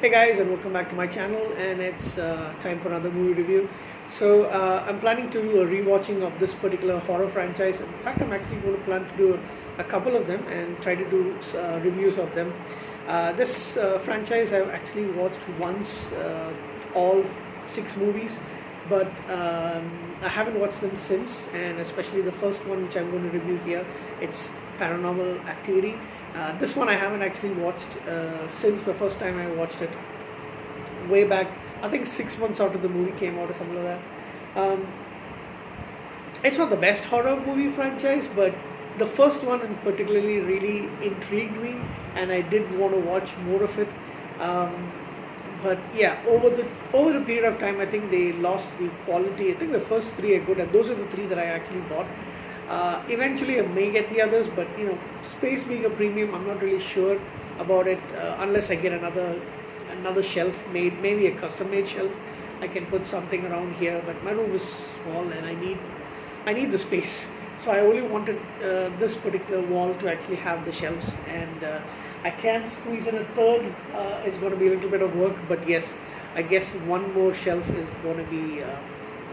Hey guys, and welcome back to my channel, and it's time for another movie review. So I'm planning to do a rewatching of this particular horror franchise. In fact, I'm actually going to plan to do a couple of them and try to do reviews of them. This franchise I've actually watched once, all 6 movies, but I haven't watched them since, and especially the first one which I'm going to review here, it's Paranormal Activity. This one I haven't actually watched since the first time I watched it way back, I think 6 months after the movie came out or something like that. It's not the best horror movie franchise, but the first one in particularly really intrigued me, and I did want to watch more of it. But yeah, over the period of time, I think they lost the quality. I think the first 3 are good, and those are the 3 that I actually bought. Eventually, I may get the others, but space being a premium, I'm not really sure about it unless I get another shelf made, maybe a custom-made shelf. I can put something around here, but my room is small, and I need the space. So I only wanted this particular wall to actually have the shelves, and I can squeeze in a third. It's going to be a little bit of work, but yes, I guess one more shelf is going to be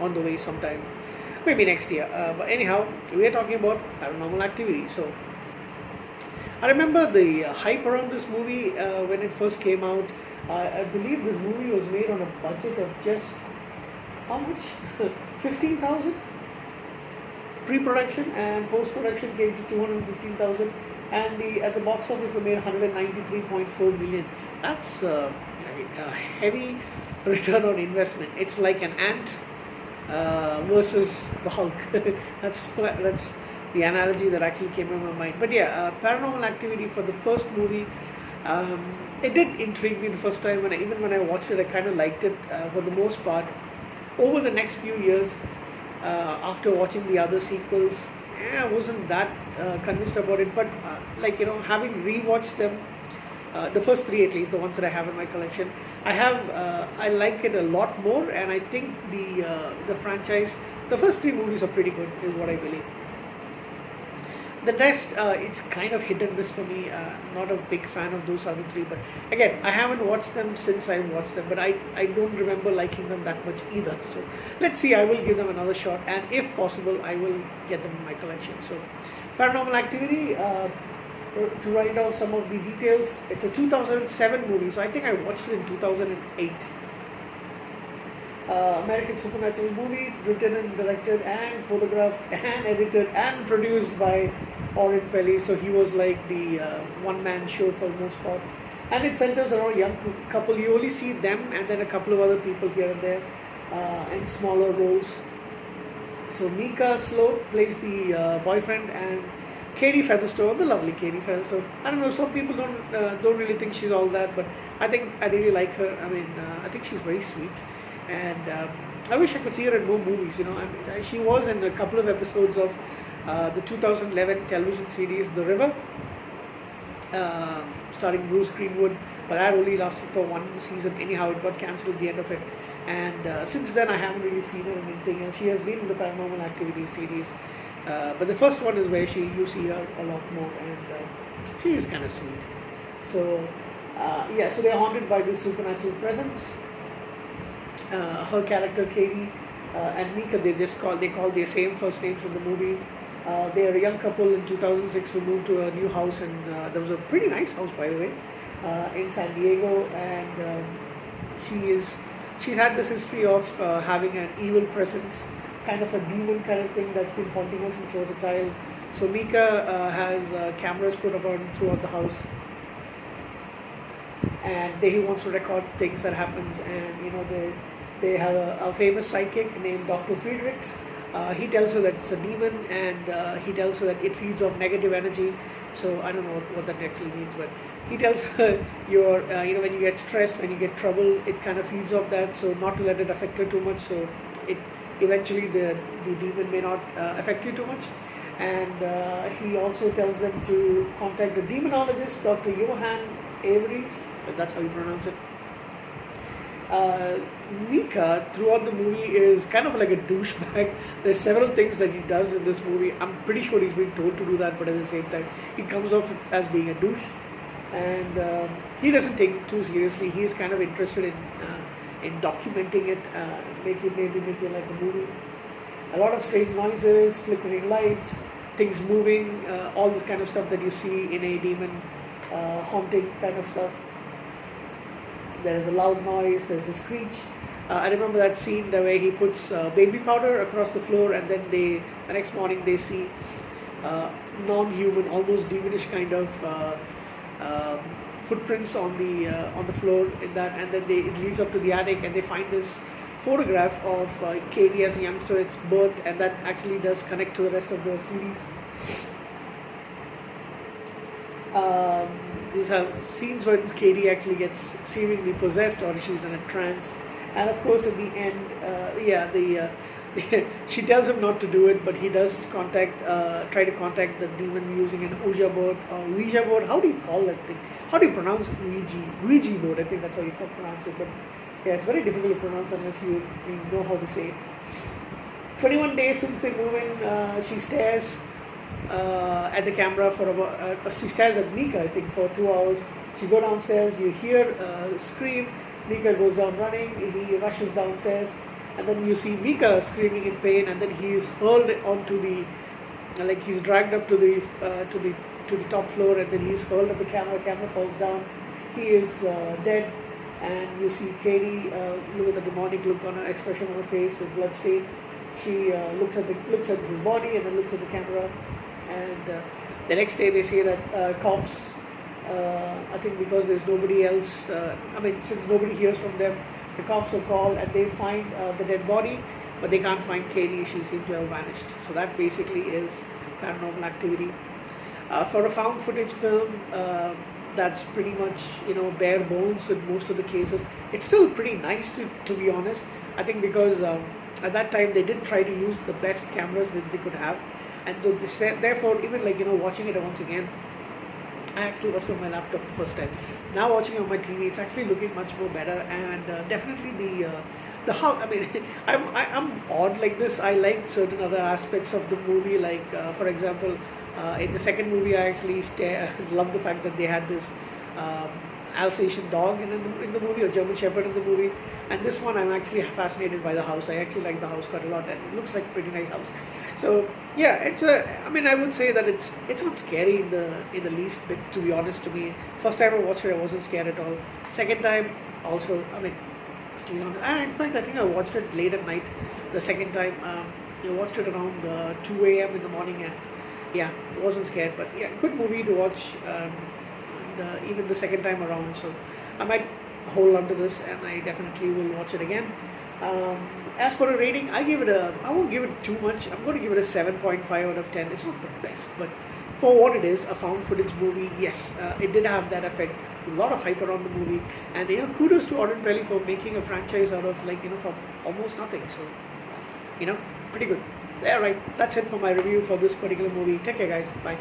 on the way sometime. Maybe next year. But anyhow, we are talking about Paranormal Activity. So I remember the hype around this movie when it first came out. I believe this movie was made on a budget of just how much? 15,000. Pre-production and post-production came to 215,000, and at the box office they made 193.4 million. That's a heavy return on investment. It's like an ant versus the Hulk. that's the analogy that actually came in my mind. But yeah, Paranormal Activity, for the first movie, it did intrigue me the first time. Even when I watched it, I kind of liked it for the most part. Over the next few years, after watching the other sequels, I wasn't that convinced about it. But having rewatched them, the first 3 at least, the ones that I have in my collection, I like it a lot more, and I think the franchise, the first 3 movies are pretty good, is what I believe. The rest, it's kind of hit and miss for me. Not a big fan of those other 3, but again, I haven't watched them since I watched them, but I don't remember liking them that much either. So let's see, I will give them another shot, and if possible, I will get them in my collection. So Paranormal Activity, to write down some of the details, it's a 2007 movie, so I think I watched it in 2008. American supernatural movie, written and directed and photographed and edited and produced by Oren Peli. So he was like the one-man show for the most part, and it centers around a young couple. You only see them and then a couple of other people here and there in smaller roles. So Mika Sloat plays the boyfriend, and Katie Featherstone, the lovely Katie Featherstone. I don't know, some people don't really think she's all that, but I think I really like her. I mean, I think she's very sweet, and I wish I could see her in more movies. She was in a couple of episodes of the 2011 television series The River, starring Bruce Greenwood, but that only lasted for 1 season. Anyhow, it got cancelled at the end of it, and since then I haven't really seen her in anything else. She has been in the Paranormal Activity series, but the first one is where you see her a lot more, and she is kind of sweet. So so they're haunted by this supernatural presence. Her character Katie and Mika, they call their same first names in the movie. They are a young couple in 2006 who moved to a new house, and there was a pretty nice house, by the way, in San Diego, and she's had this history of having an evil presence, kind of a demon kind of thing that's been haunting her since she was a child. So Mika has cameras put up throughout the house, and he wants to record things that happens, and they have a famous psychic named Dr. Friedrichs. He tells her that it's a demon, and he tells her that it feeds off negative energy. So I don't know what that actually means, but he tells her when you get stressed, when you get trouble, it kind of feeds off that, so not to let it affect her too much, so it eventually the demon may not affect you too much. And he also tells them to contact the demonologist, Dr. Johann Averies, if that's how you pronounce it. Mika, throughout the movie, is kind of like a douchebag. There's several things that he does in this movie. I'm pretty sure he's been told to do that, but at the same time, he comes off as being a douche. and he doesn't take it too seriously. He's kind of interested in documenting it, making like a movie. A lot of strange noises, flickering lights, things moving, all this kind of stuff that you see in a demon haunting kind of stuff. There is a loud noise, there is a screech. I remember that scene the way he puts baby powder across the floor, and then the next morning they see non-human, almost demonish kind of footprints on the floor in that, and then it leads up to the attic, and they find this photograph of Katie as a youngster. It's burnt, and that actually does connect to the rest of the series. These are scenes where Katie actually gets seemingly possessed, or she's in a trance, and of course at the end, she tells him not to do it, but he does try to contact the demon using an Ouija board or Ouija board. How do you call that thing? How do you pronounce Ouija board? I think that's how you pronounce it, but yeah, it's very difficult to pronounce unless you know how to say it. 21 days since they move in, she stares at the camera for about, she stares at Mika, I think, for 2 hours. She goes downstairs, you hear a scream, Mika goes down running, he rushes downstairs, and then you see Mika screaming in pain, and then he is hurled onto he's dragged up to the top floor, and then he's hurled at the camera falls down, he is dead, and you see Katie with a demonic look on her expression on her face with blood stain. She looks at his body and then looks at the camera, and the next day they say that cops, I think because there's nobody else, since nobody hears from them, the cops are called and they find the dead body, but they can't find Katie. She seems to have vanished. So that basically is Paranormal Activity. For a found footage film, that's pretty much bare bones with most of the cases. It's still pretty nice to be honest. I think because at that time they did try to use the best cameras that they could have, and therefore even watching it once again, I actually watched it on my laptop the first time. Now watching it on my TV, it's actually looking much more better, and definitely the how. I'm odd like this. I like certain other aspects of the movie, like for example, in the second movie, I actually love the fact that they had this Alsatian dog in the movie, or German Shepherd in the movie, and this one I'm actually fascinated by the house. I actually like the house quite a lot, and it looks like a pretty nice house. So yeah, I would say that it's not scary in the least bit, to be honest. To me, first time I watched it, I wasn't scared at all. Second time, also, to be honest, and in fact, I think I watched it late at night. The second time, I watched it around 2 a.m. in the morning, and yeah, I wasn't scared. But yeah, good movie to watch, even the second time around. So I might hold on to this, and I definitely will watch it again. As for a rating, I won't give it too much. I'm going to give it a 7.5 out of 10. It's not the best, but for what it is, a found footage movie, yes, it did have that effect. A lot of hype around the movie, and kudos to Auden Pelly for making a franchise out of from almost nothing. So pretty good. All right, that's it for my review for this particular movie. Take care, guys. Bye.